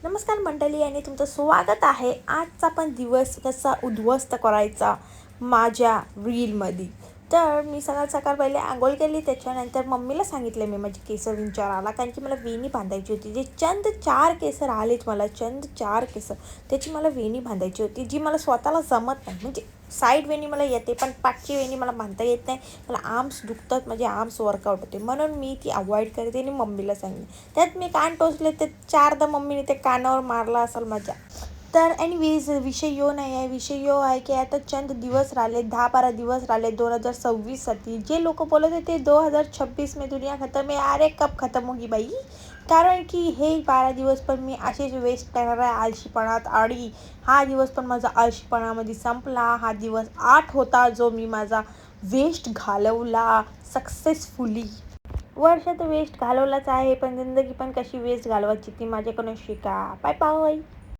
नमस्कार मंडळी आणि तुमचं स्वागत आहे. आजचा पण दिवस कसा उद्ध्वस्त करायचा माझ्या रीलमध्ये. तर मी सकाळ सकाळ पहिले आंघोळ केली, त्याच्यानंतर मम्मीला सांगितलं मी माझे केस विंचारायला, कारण की मला वेणी बांधायची होती. जे चंद 4 केस राहिलेत मला, चंद 4 केस, त्याची मला वेणी बांधायची होती, जी मला स्वतःला जमत नाही. म्हणजे साईड वेणी मला येते, पण पाठची वेणी मला बांधता येत नाही. मला आर्म्स दुखतात, माझे आर्म्स वर्कआउट होते, म्हणून मी ती अवॉइड करते आणि मम्मीला सांगितलं. त्यात मी कान टोचले, ते 4दा मम्मीने ते कानावर मारला असेल माझ्या. तर एनिवेज विषय यो नाही आहे. विषय यो आहे की आता चंद दिवस राहिले, 10-12 दिवस राहिले 2026साठी. जे लोक बोलत होते 2026 में दुनिया खतम है, अरे कब खतम होगी बाई. कारण की हे 12 दिवस पण मी असेच वेस्ट करणार आहे आळशीपणात, आणि हा दिवस पण माझा आळशीपणामध्ये संपला. हा दिवस 8 होता जो मी माझा वेस्ट घालवला सक्सेसफुली. वर्ष तर वेस्ट घालवलाच आहे, पण जिंदगी पण कशी वेस्ट घालवायची ती माझ्याकडून शिका. Bye bye.